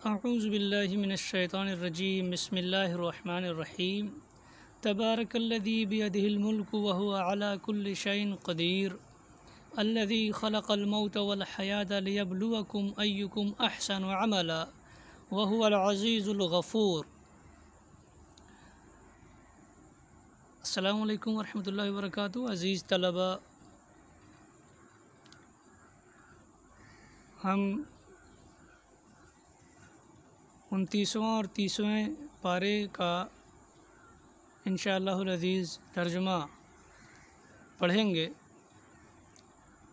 اعوذ باللہ من الشیطان الرجیم بسم اللہ الرحمن الرحیم تبارک الذی بیدہ الملک وہو علی کل شیء قدیر الذی خلق الموت والحیاة لیبلوکم ایکم احسن عملا وہو العزیز الغفور۔ السلام علیکم ورحمۃ اللہ وبرکاتہ۔ عزیز طلبہ، ہم 29واں اور 30ویں پارے کا انشاءاللہ العزیز ترجمہ پڑھیں گے۔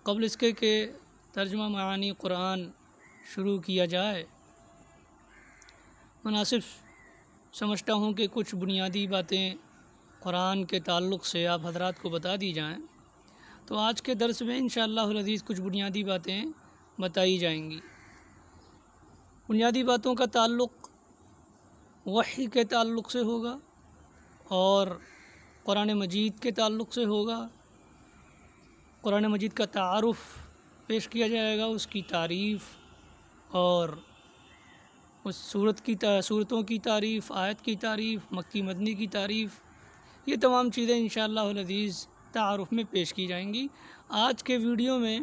قبل اس کے کہ ترجمہ معانی قرآن شروع کیا جائے، مناسب سمجھتا ہوں کہ کچھ بنیادی باتیں قرآن کے تعلق سے آپ حضرات کو بتا دی جائیں۔ تو آج کے درس میں انشاءاللہ العزیز کچھ بنیادی باتیں بتائی جائیں گی۔ بنیادی باتوں کا تعلق وحی کے تعلق سے ہوگا اور قرآن مجید کے تعلق سے ہوگا۔ قرآن مجید کا تعارف پیش کیا جائے گا، اس کی تعریف اور اس صورتوں کی تعریف، آیت کی تعریف، مکی مدنی کی تعریف، یہ تمام چیزیں انشاءاللہ العزیز تعارف میں پیش کی جائیں گی۔ آج کے ویڈیو میں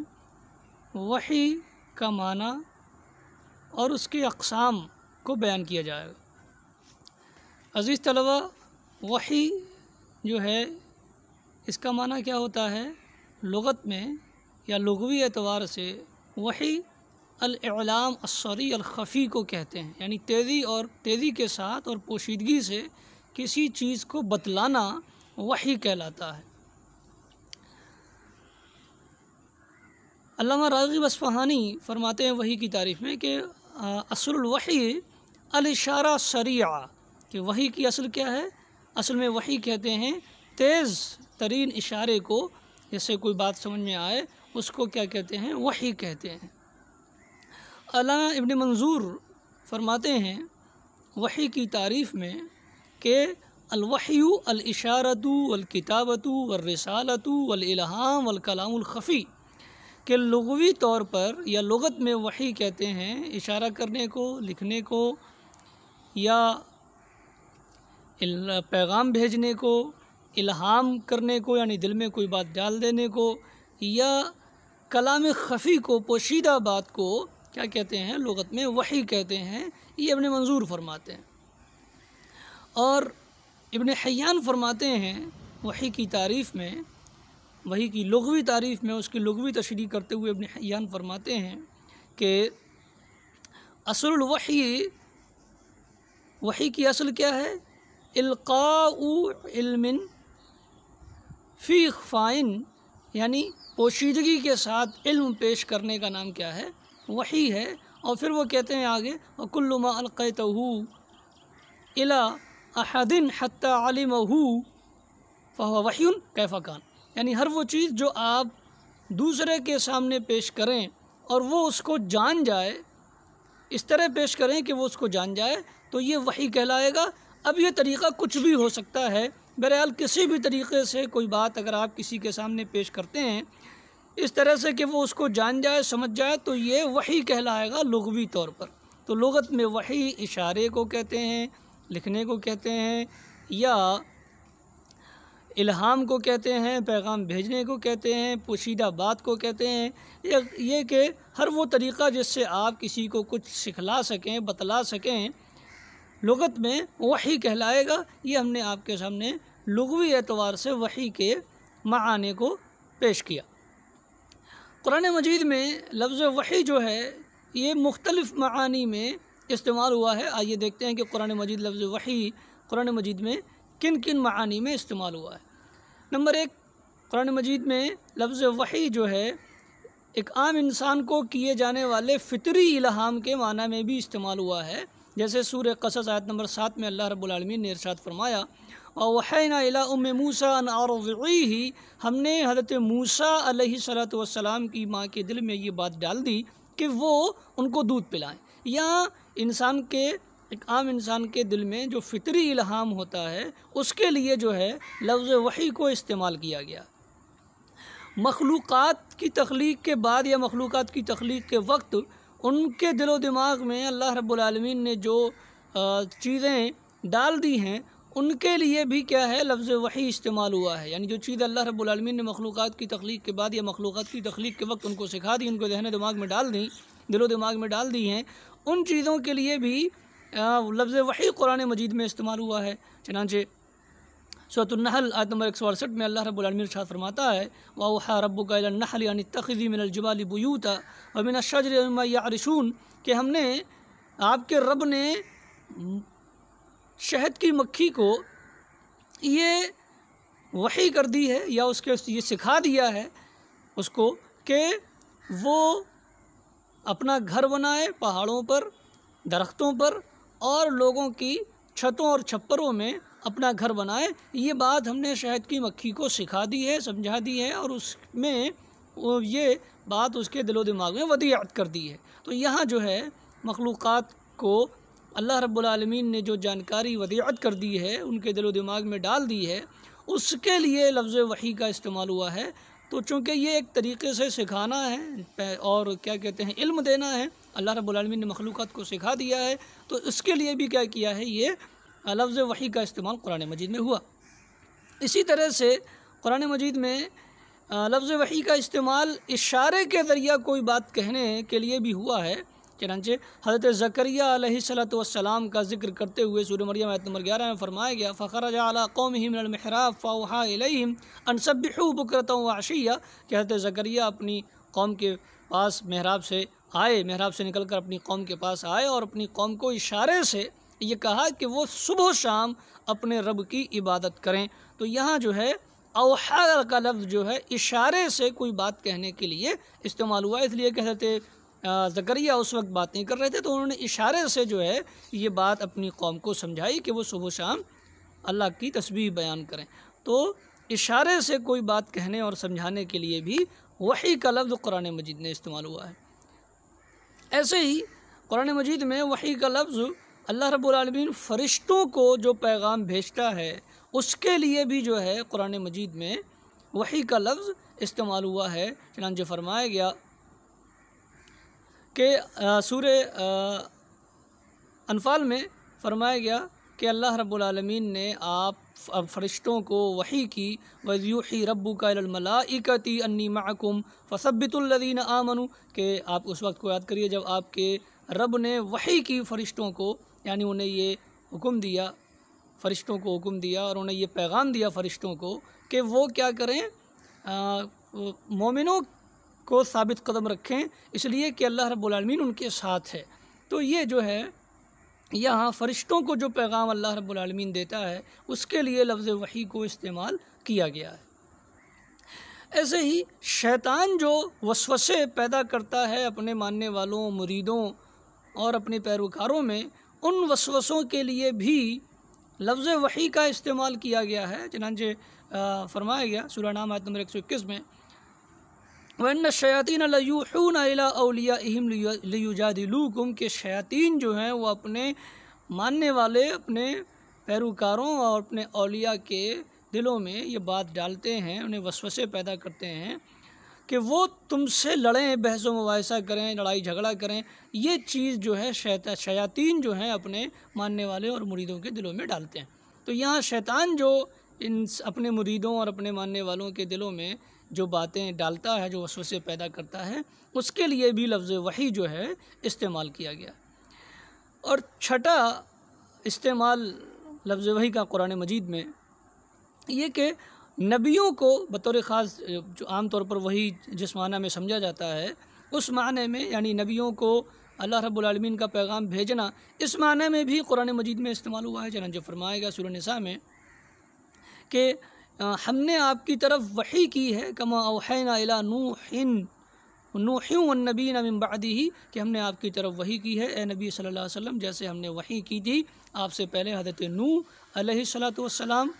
وحی کا معنی اور اس کے اقسام کو بیان کیا جائے گا۔ عزیز طلبہ، وحی جو ہے اس کا معنی کیا ہوتا ہے؟ لغت میں یا لغوی اعتبار سے وحی الاعلام السری الخفی کو کہتے ہیں، یعنی تیزی کے ساتھ اور پوشیدگی سے کسی چیز کو بتلانا وحی کہلاتا ہے۔ علامہ راغب اصفہانی فرماتے ہیں وحی کی تعریف میں کہ اصل الوحی الاشارہ سریعہ، کہ وحی کی اصل کیا ہے؟ اصل میں وحی کہتے ہیں تیز ترین اشارے کو، جیسے کوئی بات سمجھ میں آئے اس کو کیا کہتے ہیں؟ وحی کہتے ہیں۔ علامہ ابن منظور فرماتے ہیں وحی کی تعریف میں کہ الوحی الاشارۃ والکتابۃ والرسالۃ والالہام والکلام الخفی، کہ لغوی طور پر یا لغت میں وحی کہتے ہیں اشارہ کرنے کو، لکھنے کو، یا پیغام بھیجنے کو، الہام کرنے کو یعنی دل میں کوئی بات ڈال دینے کو، یا کلام خفی کو، پوشیدہ بات کو کیا کہتے ہیں؟ لغت میں وحی کہتے ہیں۔ یہ ابن منظور فرماتے ہیں۔ اور ابن حیان فرماتے ہیں وحی کی تعریف میں، وحی کی لغوی تعریف میں، اس کی لغوی تشریح کرتے ہوئے ابن حیان فرماتے ہیں کہ اصل الوحی، وحی کی اصل کیا ہے؟ القاء علم فی اخفاء، یعنی پوشیدگی کے ساتھ علم پیش کرنے کا نام کیا ہے؟ وحی ہے۔ اور پھر وہ کہتے ہیں آگے وَكُلُّ مَا أَلْقَيْتَهُ إِلَىٰ أَحَدٍ حَتَّى عَلِمَهُ فَهُوَ وَحْيٌ كَيْفَ كَانَ، یعنی ہر وہ چیز جو آپ دوسرے کے سامنے پیش کریں اور وہ اس کو جان جائے، اس طرح پیش کریں کہ وہ اس کو جان جائے، تو یہ وحی کہلائے گا۔ اب یہ طریقہ کچھ بھی ہو سکتا ہے، بہرحال کسی بھی طریقے سے کوئی بات اگر آپ کسی کے سامنے پیش کرتے ہیں اس طرح سے کہ وہ اس کو جان جائے، سمجھ جائے، تو یہ وحی کہلائے گا لغوی طور پر۔ تو لغت میں وحی اشارے کو کہتے ہیں، لکھنے کو کہتے ہیں، یا الہام کو کہتے ہیں، پیغام بھیجنے کو کہتے ہیں، پوشیدہ بات کو کہتے ہیں۔ یہ کہ ہر وہ طریقہ جس سے آپ کسی کو کچھ سکھلا سکیں، بتلا سکیں، لغت میں وحی کہلائے گا۔ یہ ہم نے آپ کے سامنے لغوی اعتبار سے وحی کے معانی کو پیش کیا۔ قرآن مجید میں لفظ وحی جو ہے یہ مختلف معانی میں استعمال ہوا ہے۔ آئیے دیکھتے ہیں کہ قرآن مجید لفظ وحی قرآن مجید میں کن کن معانی میں استعمال ہوا ہے۔ نمبر 1، قرآن مجید میں لفظ وحی جو ہے ایک عام انسان کو کیے جانے والے فطری الہام کے معنی میں بھی استعمال ہوا ہے، جیسے سورہ قصص آیت نمبر 7 میں اللہ رب العالمین نے ارشاد فرمایا وَأَوْحَيْنَا إِلَىٰ أُمِّ مُوسَىٰ أَنْ أَرْضِعِيهِ، ہم نے حضرت موسیٰ علیہ السلام کی ماں کے دل میں یہ بات ڈال دی کہ وہ ان کو دودھ پلائیں۔ یا انسان کے، ایک عام انسان کے دل میں جو فطری الہام ہوتا ہے اس کے لیے جو ہے لفظ وحی کو استعمال کیا گیا۔ مخلوقات کی تخلیق کے بعد یا مخلوقات کی تخلیق کے وقت ان کے دل و دماغ میں اللہ رب العالمین نے جو چیزیں ڈال دی ہیں ان کے لیے بھی کیا ہے لفظ وحی استعمال ہوا ہے، یعنی جو چیز اللہ رب العالمین نے مخلوقات کی تخلیق کے بعد یا مخلوقات کی تخلیق کے وقت ان کو سکھا دی، ان کو ذہن دماغ میں ڈال دیں، دل و دماغ میں ڈال دی ہیں، ان چیزوں کے لیے بھی لفظ وحی قرآن مجید میں استعمال ہوا ہے۔ چنانچہ سورۃ النحل آیت نمبر 168 میں اللہ رب العالمین ارشاد فرماتا ہے وَأَوْحَىٰ رَبُّكَ إِلَى النَّحْلِ أَنِ اتَّخِذِي مِنَ الْجِبَالِ بُيُوتًا وَمِنَ الشَّجَرِ وَمِمَّا يَعْرِشُونَ کہ ہم نے آپ کے رب نے شہد کی مکھی کو یہ وحی کر دی ہے یا اس کے یہ سکھا دیا ہے اس کو کہ وہ اپنا گھر بنائے پہاڑوں پر، درختوں پر اور لوگوں کی چھتوں اور چھپروں میں اپنا گھر بنائے۔ یہ بات ہم نے شہد کی مکھی کو سکھا دی ہے، سمجھا دی ہے، اور اس میں یہ بات اس کے دل و دماغ میں ودیعت کر دی ہے۔ تو یہاں جو ہے مخلوقات کو اللہ رب العالمین نے جو جانکاری ودیعت کر دی ہے، ان کے دل و دماغ میں ڈال دی ہے، اس کے لیے لفظ وحی کا استعمال ہوا ہے۔ تو چونکہ یہ ایک طریقے سے سکھانا ہے اور کیا کہتے ہیں علم دینا ہے، اللہ رب العالمین نے مخلوقات کو سکھا دیا ہے، تو اس کے لیے بھی کیا کیا ہے، یہ لفظ وحی کا استعمال قرآن مجید میں ہوا۔ اسی طرح سے قرآن مجید میں لفظ وحی کا استعمال اشارے کے ذریعہ کوئی بات کہنے کے لیے بھی ہوا ہے۔ چنانچہ حضرت زکریا علیہ السلام کا ذکر کرتے ہوئے سورہ مریم آیت نمبر 11 میں فرمایا گیا فَخَرَجَ عَلَىٰ قَوْمِهِ مِنَ الْمِحْرَابِ فَأَوْحَىٰ إِلَيْهِمْ أَنْ سَبِّحُوا بُكْرَةً وَعَشِيًّا کہ حضرت زکریا اپنی قوم کے پاس محراب سے نکل کر اپنی قوم کے پاس آئے اور اپنی قوم کو اشارے سے یہ کہا کہ وہ صبح و شام اپنے رب کی عبادت کریں۔ تو یہاں جو ہے اوحا کا لفظ جو ہے اشارے سے کوئی بات کہنے کے لیے استعمال ہوا، اس لیے کہ حضرت زکریا اس وقت بات نہیں کر رہے تھے، تو انہوں نے اشارے سے جو ہے یہ بات اپنی قوم کو سمجھائی کہ وہ صبح و شام اللہ کی تسبیح بیان کریں۔ تو اشارے سے کوئی بات کہنے اور سمجھانے کے لیے بھی وحی کا لفظ قرآن مجید میں استعمال ہوا ہے۔ ایسے ہی قرآن مجید میں وحی کا لفظ اللہ رب العالمین فرشتوں کو جو پیغام بھیجتا ہے اس کے لیے بھی جو ہے قرآن مجید میں وحی کا لفظ استعمال ہوا ہے۔ چنانچہ فرمایا گیا کہ سورہ انفال میں فرمایا گیا کہ اللہ رب العالمین نے آپ فرشتوں کو وحی کی وَإِذْ يُوحِي رَبُّكَ إِلَى الْمَلَائِكَةِ أَنِّي مَعَكُمْ فَثَبِّتُوا الَّذِينَ آمَنُوا کہ آپ اس وقت کو یاد کریے جب آپ کے رب نے وحی کی فرشتوں کو، یعنی انہیں یہ حکم دیا، فرشتوں کو حکم دیا اور انہیں یہ پیغام دیا فرشتوں کو کہ وہ کیا کریں، مومنوں کو ثابت قدم رکھیں، اس لیے کہ اللہ رب العالمین ان کے ساتھ ہے۔ تو یہ جو ہے یہاں فرشتوں کو جو پیغام اللہ رب العالمین دیتا ہے اس کے لیے لفظ وحی کو استعمال کیا گیا ہے۔ ایسے ہی شیطان جو وسوسے پیدا کرتا ہے اپنے ماننے والوں، مریدوں اور اپنے پیروکاروں میں، ان وسوسوں کے لیے بھی لفظ وحی کا استعمال کیا گیا ہے۔ چنانچہ فرمایا گیا سورہ نام آیت نمبر 121 میں وَإِنَّ الشَّيَاطِينَ لَيُوحُونَ إِلَىٰ أَوْلِيَائِهِمْ لِيُجَادِلُوكُمْ کہ شیاطین جو ہیں وہ اپنے ماننے والے، اپنے پیروکاروں اور اپنے اولیاء کے دلوں میں یہ بات ڈالتے ہیں، انہیں وسوسے پیدا کرتے ہیں کہ وہ تم سے لڑیں، بحث و مباحثہ کریں، لڑائی جھگڑا کریں۔ یہ چیز جو ہے شیاطین جو ہیں اپنے ماننے والے اور مریدوں کے دلوں میں ڈالتے ہیں۔ تو یہاں شیطان جو اپنے مریدوں اور اپنے ماننے والوں کے دلوں میں جو باتیں ڈالتا ہے، جو وسوسے پیدا کرتا ہے، اس کے لیے بھی لفظ وحی جو ہے استعمال کیا گیا۔ اور چھٹا استعمال لفظ وحی کا قرآن مجید میں یہ کہ نبیوں کو بطور خاص، جو عام طور پر وحی جس معنی میں سمجھا جاتا ہے اس معنی میں، یعنی نبیوں کو اللہ رب العالمین کا پیغام بھیجنا، اس معنی میں بھی قرآن مجید میں استعمال ہوا ہے۔ چنانچہ فرمایا گیا سورہ نساء میں کہ ہم نے آپ کی طرف وحی کی ہے کما اوحینا الی نوح والنبیین من بعدہ کہ ہم نے آپ کی طرف وحی کی ہے اے نبی صلی اللہ علیہ وسلم جیسے ہم نے وحی کی تھی آپ سے پہلے حضرت نوح علیہ السلام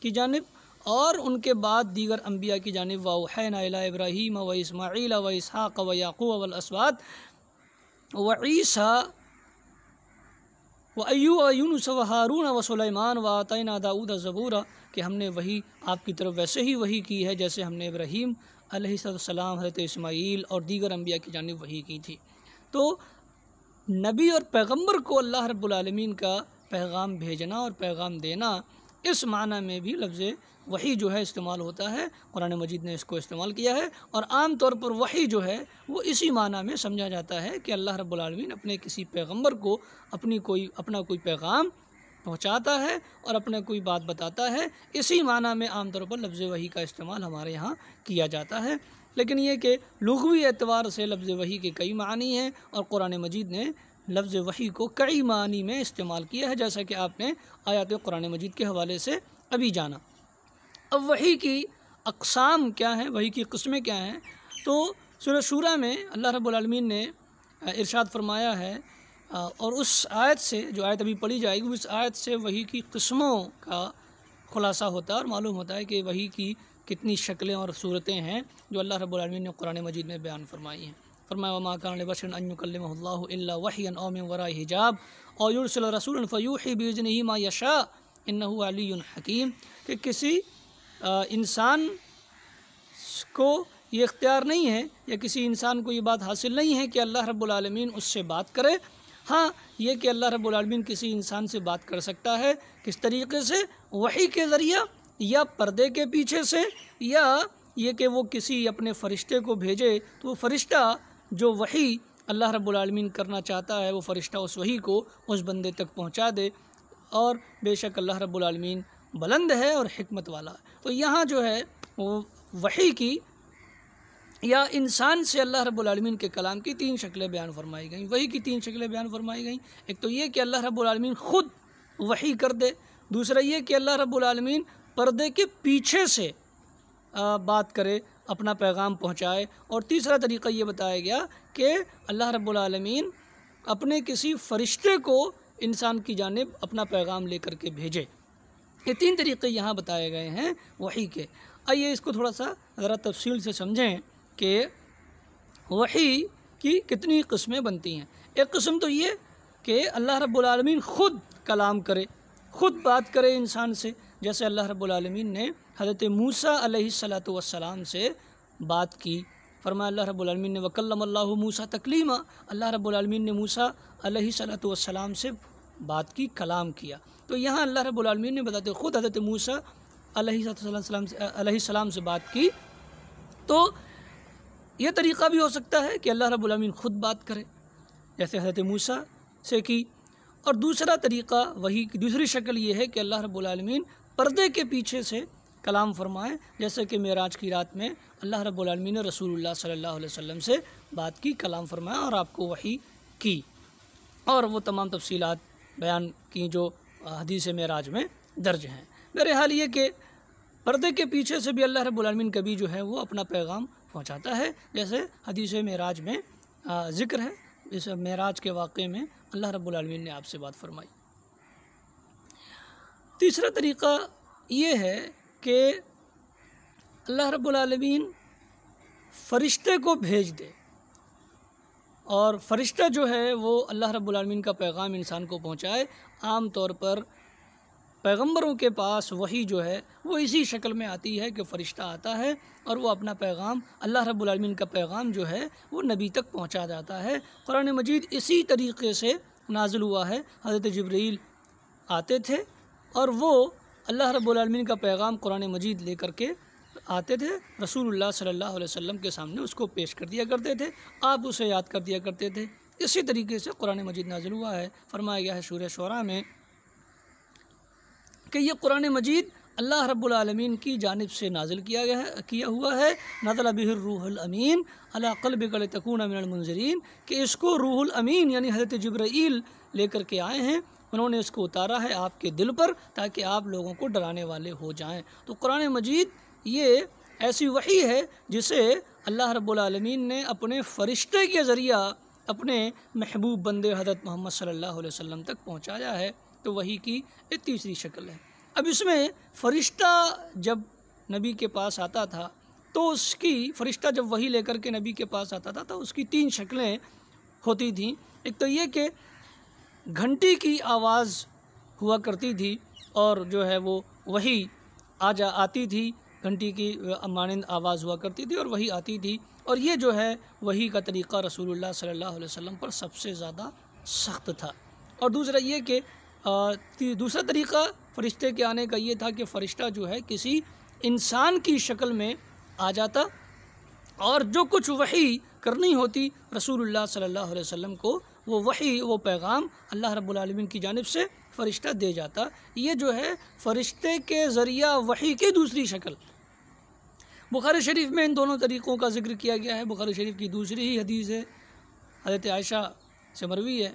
کی جانب اور ان کے بعد دیگر انبیاء کی جانب واوحینا الی ابراہیم و اسماعیل و اسحاق و یعقوب والاسباط و عیسیٰ و ایوب و یونس و ہارون و سلیمان و آتینا داؤد زبورا کہ ہم نے وحی آپ کی طرف ویسے ہی وحی کی ہے جیسے ہم نے ابراہیم علیہ السلام، حضرت اسماعیل اور دیگر انبیاء کی جانب وحی کی تھی۔ تو نبی اور پیغمبر کو اللہ رب العالمین کا پیغام بھیجنا اور پیغام دینا، اس معنی میں بھی لفظ وحی جو ہے استعمال ہوتا ہے۔ قرآن مجید نے اس کو استعمال کیا ہے، اور عام طور پر وحی جو ہے وہ اسی معنی میں سمجھا جاتا ہے کہ اللہ رب العالمین اپنے کسی پیغمبر کو اپنا کوئی پیغام پہنچاتا ہے اور اپنا کوئی بات بتاتا ہے۔ اسی معنی میں عام طور پر لفظ وحی کا استعمال ہمارے یہاں کیا جاتا ہے، لیکن یہ کہ لغوی اعتبار سے لفظ وحی کے کئی معنی ہیں، اور قرآن مجید نے لفظ وحی کو کئی معنی میں استعمال کیا ہے، جیسا کہ آپ نے آیات قرآن مجید کے حوالے سے ابھی جانا۔ اب وحی کی اقسام کیا ہیں، وحی کی قسمیں کیا ہیں؟ تو سورہ شورہ میں اللہ رب العالمین نے ارشاد فرمایا ہے، اور اس آیت سے، جو آیت ابھی پڑھی جائے گی، اس آیت سے وحی کی قسموں کا خلاصہ ہوتا ہے اور معلوم ہوتا ہے کہ وحی کی کتنی شکلیں اور صورتیں ہیں جو اللہ رب العالمین نے قرآن مجید میں بیان فرمائی ہیں۔ فرمایا وما کان لبشر ان یکلمہ اللہ الا وحیا او من وراء حجاب او یرسل رسولا فیوحی باذنہ ما یشاء انہ علی حکیم، کہ کسی انسان کو یہ اختیار نہیں ہے، یا کسی انسان کو یہ بات حاصل نہیں ہے کہ اللہ رب العالمین اس سے بات کرے۔ ہاں، یہ کہ اللہ رب العالمین کسی انسان سے بات کر سکتا ہے، کس طریقے سے؟ وحی کے ذریعہ، یا پردے کے پیچھے سے، یا یہ کہ وہ کسی اپنے فرشتے کو بھیجے تو وہ فرشتہ جو وحی اللہ رب العالمین کرنا چاہتا ہے، وہ فرشتہ اس وحی کو اس بندے تک پہنچا دے، اور بے شک اللہ رب العالمین بلند ہے اور حکمت والا ہے۔ تو یہاں جو ہے وہ وحی کی یا انسان سے اللہ رب العالمین کے کلام کی تین شکلیں بیان فرمائی گئیں، وحی کی تین شکلیں بیان فرمائی گئیں۔ ایک تو یہ کہ اللہ رب العالمین خود وحی کر دے، دوسرا یہ کہ اللہ رب العالمین پردے کے پیچھے سے بات کرے، اپنا پیغام پہنچائے، اور تیسرا طریقہ یہ بتایا گیا کہ اللہ رب العالمین اپنے کسی فرشتے کو انسان کی جانب اپنا پیغام لے کر کے بھیجے۔ یہ تین طریقے یہاں بتائے گئے ہیں وحی کے۔ آئیے اس کو تھوڑا سا ذرا تفصیل سے سمجھیں کہ وحی کی کتنی قسمیں بنتی ہیں۔ ایک قسم تو یہ کہ اللہ رب العالمین خود کلام کرے، خود بات کرے انسان سے، جیسے اللہ رب العالمین نے حضرت موسیٰ علیہ السلام سے بات کی۔ فرمایا اللہ رب العالمین نے وکلم اللہ موسیٰ تکلیما، اللہ رب العالمین نے موسیٰ علیہ السلام سے بات کی، کلام کیا۔ تو یہاں اللہ رب العالمین نے بتاتے خود حضرت موسیٰ علیہ السلام سے بات کی۔ تو یہ طریقہ بھی ہو سکتا ہے کہ اللہ رب العالمین خود بات کرے، جیسے حضرت موسیٰ سے کی۔ اور دوسرا طریقہ وحی کی دوسری شکل یہ ہے کہ اللہ رب العالمین پردے کے پیچھے سے کلام فرمائے، جیسے کہ معراج کی رات میں اللہ رب العالمین نے رسول اللہ صلی اللہ علیہ وسلم سے بات کی، کلام فرمایا اور آپ کو وحی کی، اور وہ تمام تفصیلات بیان کی جو حدیث معراج میں درج ہیں۔ بہرحال یہ کہ پردے کے پیچھے سے بھی اللہ رب العالمین کبھی جو ہے وہ اپنا پیغام پہنچاتا ہے، جیسے حدیث معراج میں ذکر ہے۔ اس معراج کے واقعے میں اللہ رب العالمین نے آپ سے بات فرمائی۔ تیسرا طریقہ یہ ہے کہ اللہ رب العالمین فرشتے کو بھیج دے، اور فرشتہ جو ہے وہ اللہ رب العالمین کا پیغام انسان کو پہنچائے۔ عام طور پر پیغمبروں کے پاس وحی جو ہے وہ اسی شکل میں آتی ہے کہ فرشتہ آتا ہے اور وہ اپنا پیغام، اللہ رب العالمین کا پیغام جو ہے وہ نبی تک پہنچا جاتا ہے۔ قرآن مجید اسی طریقے سے نازل ہوا ہے۔ حضرت جبرائیل آتے تھے اور وہ اللہ رب العالمین کا پیغام قرآن مجید لے کر کے آتے تھے، رسول اللہ صلی اللہ علیہ وسلم کے سامنے اس کو پیش کر دیا کرتے تھے، آپ اسے یاد کر دیا کرتے تھے۔ اسی طریقے سے قرآن مجید نازل ہوا ہے۔ فرمایا گیا ہے سورہ شعراء میں کہ یہ قرآن مجید اللہ رب العالمین کی جانب سے نازل کیا ہوا ہے، نزل بہ الروح الامین علی قلبک لتکون من المنذرین، کہ اس کو روح الامین یعنی حضرت جبرائیل لے کر کے آئے ہیں، انہوں نے اس کو اتارا ہے آپ کے دل پر تاکہ آپ لوگوں کو ڈرانے والے ہو جائیں۔ تو قرآن مجید یہ ایسی وحی ہے جسے اللہ رب العالمین نے اپنے فرشتے کے ذریعہ اپنے محبوب بندے حضرت محمد صلی اللہ علیہ وسلم تک پہنچایا ہے۔ تو وحی کی ایک تیسری شکل ہے۔ اب اس میں فرشتہ جب نبی کے پاس آتا تھا تو اس کی فرشتہ جب وحی لے کر کے نبی کے پاس آتا تھا تو اس کی تین شکلیں ہوتی تھیں۔ ایک تو یہ کہ گھنٹی کی آواز ہوا کرتی تھی اور جو ہے وہ وحی آتی تھی گھنٹی کی مانند آواز ہوا کرتی تھی اور وہی آتی تھی، اور یہ جو ہے وہی کا طریقہ رسول اللہ صلی اللہ علیہ وسلم پر سب سے زیادہ سخت تھا۔ اور دوسرا یہ کہ دوسرا طریقہ فرشتے کے آنے کا یہ تھا کہ فرشتہ جو ہے کسی انسان کی شکل میں آ جاتا اور جو کچھ وحی کرنی ہوتی رسول اللہ صلی اللہ علیہ وسلم کو، وہ وحی، وہ پیغام اللہ رب العالمین کی جانب سے فرشتہ دے جاتا۔ یہ جو ہے فرشتے کے ذریعہ وحی کی دوسری شکل۔ بخاری شریف میں ان دونوں طریقوں کا ذکر کیا گیا ہے۔ بخاری شریف کی دوسری ہی حدیث ہے، حضرت عائشہ سے مروی ہے،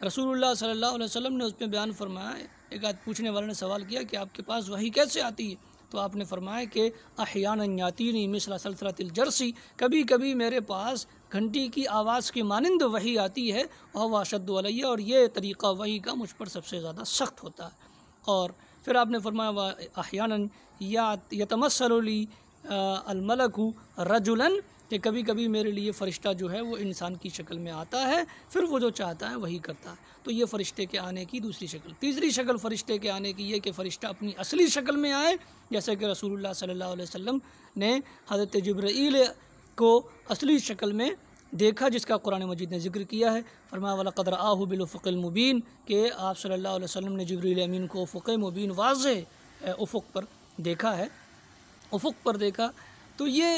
رسول اللہ صلی اللہ علیہ وسلم نے اس میں بیان فرمایا، ایک آدھ پوچھنے والے نے سوال کیا کہ آپ کے پاس وحی کیسے آتی ہے؟ تو آپ نے فرمایا کہ احیانا یاتینی مثل سلسلۃ الجرسی، کبھی کبھی میرے پاس گھنٹی کی آواز کی مانند وحی آتی ہے، وہو اشد علی، اور یہ طریقہ وحی کا مجھ پر سب سے زیادہ سخت ہوتا ہے۔ اور پھر آپ نے فرمایا احیانا یتمثل لی الملک رجلا، کہ کبھی کبھی میرے لیے فرشتہ جو ہے وہ انسان کی شکل میں آتا ہے، پھر وہ جو چاہتا ہے وہی کرتا ہے۔ تو یہ فرشتے کے آنے کی دوسری شکل۔ تیسری شکل فرشتے کے آنے کی یہ کہ فرشتہ اپنی اصلی شکل میں آئے، جیسے کہ رسول اللہ صلی اللہ علیہ وسلم نے حضرت جبرائیل کو اصلی شکل میں دیکھا، جس کا قرآن مجید نے ذکر کیا ہے۔ فرمایا وَلَقَدْ رَآهُ بِالْأُفُقِ الْمُبِينِ، کہ آپ صلی اللہ علیہ وسلم نے جبرائیل امین کو افق مبین، واضح افق پر دیکھا ہے، افق پر دیکھا۔ تو یہ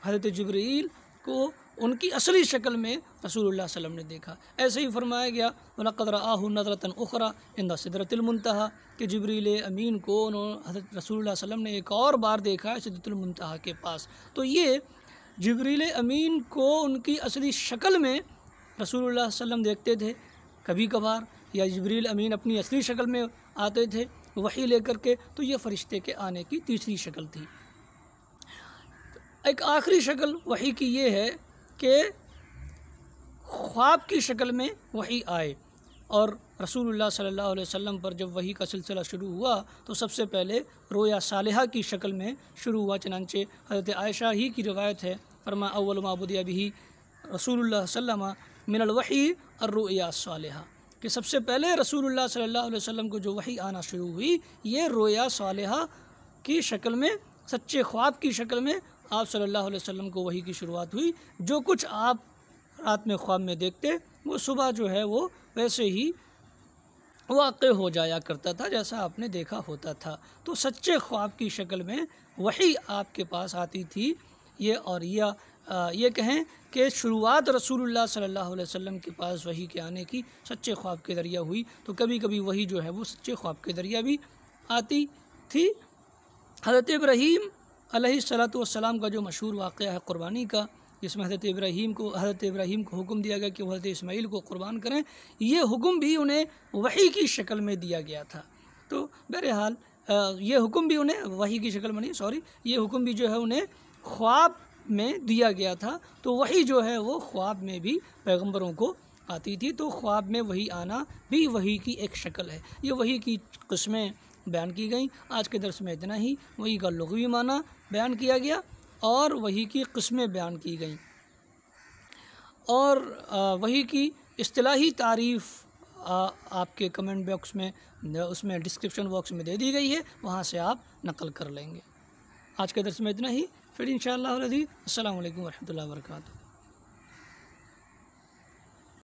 حضرت جبرائیل کو ان کی اصلی شکل میں رسول اللہ صلی اللہ علیہ وسلم نے دیکھا۔ ایسے ہی فرمایا گیا وَلَقَدْ رَآهُ نَظْرَةً أُخْرَىٰ عِنْدَ سِدْرَةِ الْمُنتَهَىٰ، کہ جبرائیل امین کو حضرت رسول اللہ صلی اللہ علیہ وسلم نے ایک اور بار دیکھا ہے سدرۃ المنتہا کے پاس۔ تو یہ جبرائیل امین کو ان کی اصلی شکل میں رسول اللہ صلی اللہ علیہ وسلم دیکھتے تھے کبھی کبھار، یا جبرائیل امین اپنی اصلی شکل میں آتے تھے وحی لے کر کے۔ تو یہ فرشتے کے آنے کی تیسری شکل تھی۔ ایک آخری شکل وحی کی یہ ہے کہ خواب کی شکل میں وحی آئے، اور رسول اللہ صلی اللہ علیہ وسلم پر جب وحی کا سلسلہ شروع ہوا تو سب سے پہلے رویا صالحہ کی شکل میں شروع ہوا، چنانچہ حضرت عائشہ ہی کی روایت ہے، فرمایا اول ما بدأ بہ رسول اللہ صلی اللہ علیہ وسلم من الوحی الرؤیا الصالحہ، کہ سب سے پہلے رسول اللہ صلی اللہ علیہ وسلم کو جو وحی آنا شروع ہوئی یہ رویا صالحہ کی شکل میں، سچے خواب کی شکل میں آپ صلی اللہ علیہ وسلم کو وحی کی شروعات ہوئی۔ جو کچھ آپ رات میں خواب میں دیکھتے وہ صبح جو ہے وہ ویسے ہی واقع ہو جایا کرتا تھا جیسا آپ نے دیکھا ہوتا تھا۔ تو سچے خواب کی شکل میں وحی آپ کے پاس آتی تھی۔ یہ کہیں کہ شروعات رسول اللہ صلی اللہ علیہ وسلم کے پاس وحی کے آنے کی سچے خواب کے ذریعہ ہوئی، تو کبھی کبھی وحی جو ہے وہ سچے خواب کے ذریعہ بھی آتی تھی۔ حضرت ابراہیم علیہ الصلوۃ والسلام کا جو مشہور واقعہ ہے قربانی کا، جس میں حضرت ابراہیم کو حکم دیا گیا کہ وہ حضرت اسماعیل کو قربان کریں، یہ حکم بھی انہیں وحی کی شکل میں دیا گیا تھا۔ تو بہرحال یہ حکم بھی انہیں وحی کی شکل میں نہیں، یہ حکم بھی جو ہے انہیں خواب میں دیا گیا تھا۔ تو وحی جو ہے وہ خواب میں بھی پیغمبروں کو آتی تھی، تو خواب میں وحی آنا بھی وحی کی ایک شکل ہے۔ یہ وحی کی قسمیں بیان کی گئیں۔ آج کے درس میں اتنا ہی۔ وحی کا لغوی معنی بیان کیا گیا اور وحی کی قسمیں بیان کی گئیں، اور وحی کی اصطلاحی تعریف آپ کے کمنٹ باکس میں، اس میں ڈسکرپشن باکس میں دے دی گئی ہے، وہاں سے آپ نقل کر لیں گے۔ آج کے درس میں اتنا ہی، پھر انشاءاللہ السلام علیکم ورحمۃ اللہ وبرکاتہ۔